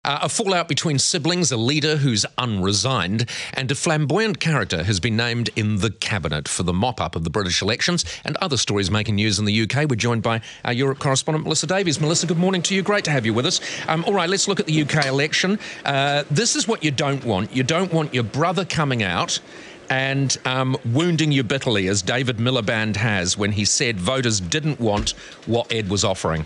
A fallout between siblings, a leader who's unresigned, and a flamboyant character has been named in the cabinet for the mop-up of the British elections, and other stories making news in the UK. We're joined by our Europe correspondent, Melissa Davies. Melissa, good morning to you. Great to have you with us. All right, let's look at the UK election. This is what you don't want. You don't want your brother coming out and wounding you bitterly, as David Miliband has when he said voters didn't want what Ed was offering.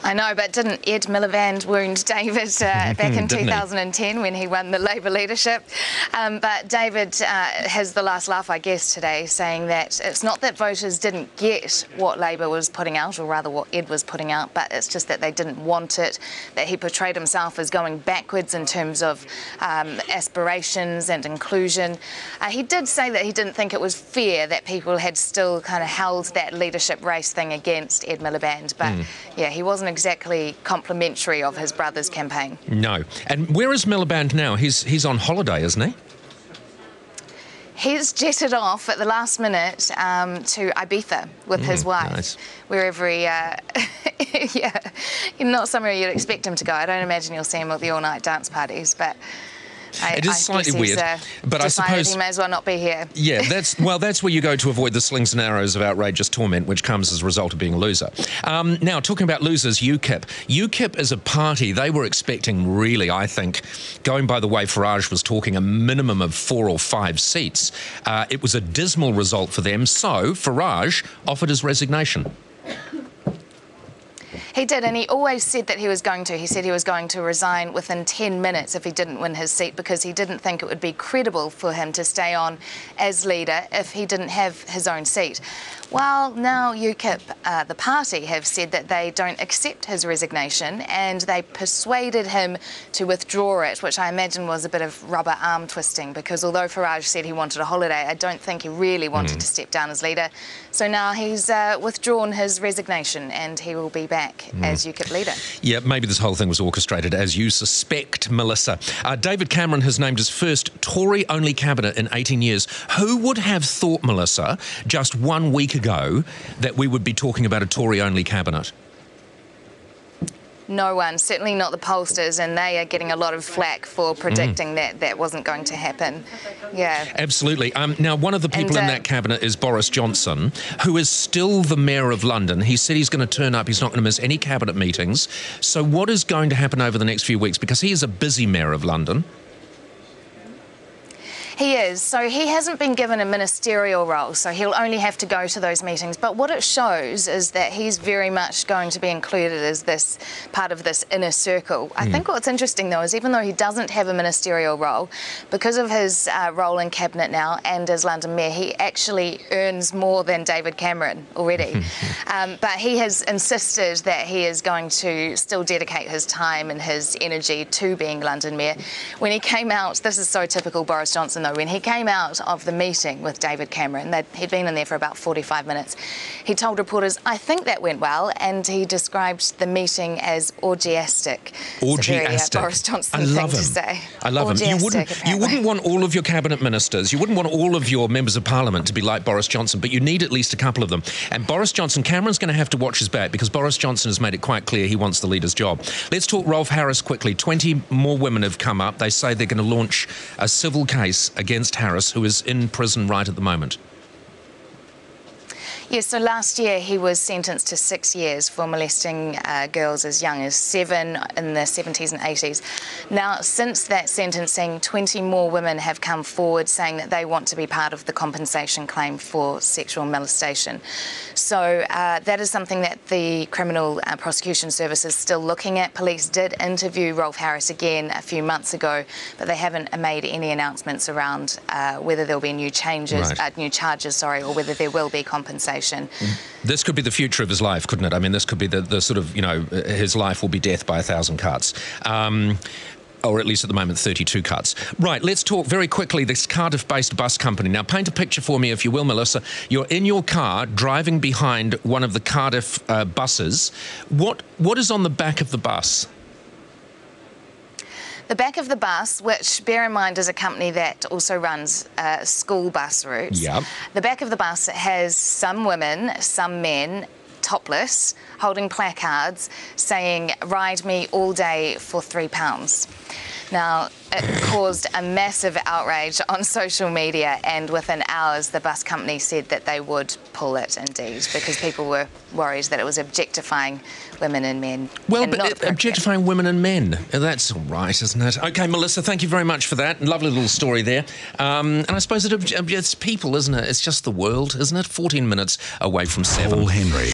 I know, but didn't Ed Miliband wound David back in 2010 when he won the Labour leadership? But David has the last laugh, I guess, today, saying that it's not that voters didn't get what Labour was putting out, or rather what Ed was putting out, but it's just that they didn't want it, that he portrayed himself as going backwards in terms of aspirations and inclusion. He did say that he didn't think it was fair that people had still kind of held that leadership race thing against Ed Miliband, but yeah, he wasn't exactly complimentary of his brother's campaign. No. And where is Miliband now? He's on holiday, isn't he? He's jetted off at the last minute to Ibiza with his wife, nice. Wherever he, yeah, not somewhere you'd expect him to go. I don't imagine you'll see him at the all-night dance parties, but it is slightly weird, but I suppose he may as well not be here. Yeah, that's where you go to avoid the slings and arrows of outrageous torment, which comes as a result of being a loser. Now, talking about losers, UKIP. UKIP as a party, they were expecting really, I think, going by the way Farages was talking, a minimum of 4 or 5 seats. It was a dismal result for them, so Farage offered his resignation. He did, and he always said that he was going to. He said he was going to resign within 10 minutes if he didn't win his seat, because he didn't think it would be credible for him to stay on as leader if he didn't have his own seat. Well, now UKIP, the party, have said that they don't accept his resignation, and they persuaded him to withdraw it, which I imagine was a bit of rubber arm twisting, because although Farage said he wanted a holiday, I don't think he really wanted to step down as leader. So now he's withdrawn his resignation, and he will be back as UKIP leader. Yeah, maybe this whole thing was orchestrated, as you suspect, Melissa. David Cameron has named his first Tory-only cabinet in 18 years. Who would have thought, Melissa, just 1 week ago, that we would be talking about a Tory-only cabinet? No one, certainly not the pollsters, and they are getting a lot of flack for predicting that that wasn't going to happen. Yeah. Absolutely. Now, one of the people in that cabinet is Boris Johnson, who is still the Mayor of London. He said he's going to turn up, he's not going to miss any cabinet meetings. So what is going to happen over the next few weeks? Because he is a busy Mayor of London. He is. So he hasn't been given a ministerial role, so he'll only have to go to those meetings. But what it shows is that he's very much going to be included as this part of this inner circle. I think what's interesting, though, is even though he doesn't have a ministerial role, because of his role in Cabinet now and as London Mayor, he actually earns more than David Cameron already. But he has insisted that he is going to still dedicate his time and his energy to being London Mayor. When he came out, this is so typical Boris Johnson, when he came out of the meeting with David Cameron, he'd been in there for about 45 minutes, he told reporters, "I think that went well," and he described the meeting as orgiastic. Orgiastic. It's a very, Boris Johnson thing to say. I love him. You wouldn't want all of your cabinet ministers, you wouldn't want all of your members of parliament to be like Boris Johnson, but you need at least a couple of them. And Boris Johnson, Cameron's going to have to watch his back, because Boris Johnson has made it quite clear he wants the leader's job. Let's talk Rolf Harris quickly. 20 more women have come up. They say they're going to launch a civil case against Harris, who is in prison right at the moment. Yes, so last year he was sentenced to 6 years for molesting girls as young as 7 in the 70s and 80s. Now, since that sentencing, 20 more women have come forward saying that they want to be part of the compensation claim for sexual molestation. So that is something that the Criminal Prosecution Service is still looking at. Police did interview Rolf Harris again a few months ago, but they haven't made any announcements around whether there'll be new charges, or whether there will be compensation. This could be the future of his life, couldn't it? I mean, this could be the sort of, his life will be death by 1,000 cuts. Or at least at the moment, 32 cuts. Right, let's talk very quickly this Cardiff-based bus company. Now, paint a picture for me, if you will, Melissa. You're in your car, driving behind one of the Cardiff buses. What is on the back of the bus? The back of the bus, which, bear in mind, is a company that also runs school bus routes. Yep. The back of the bus has some women, some men, topless, holding placards saying, "Ride me all day for £3." Now, it caused a massive outrage on social media, and within hours the bus company said that they would pull it indeed, because people were worried that it was objectifying women and men. Well, and but objectifying women and men, that's all right, isn't it? OK, Melissa, thank you very much for that. Lovely little story there. And I suppose it's people, isn't it? It's just the world, isn't it? 14 minutes away from 7. Paul Henry.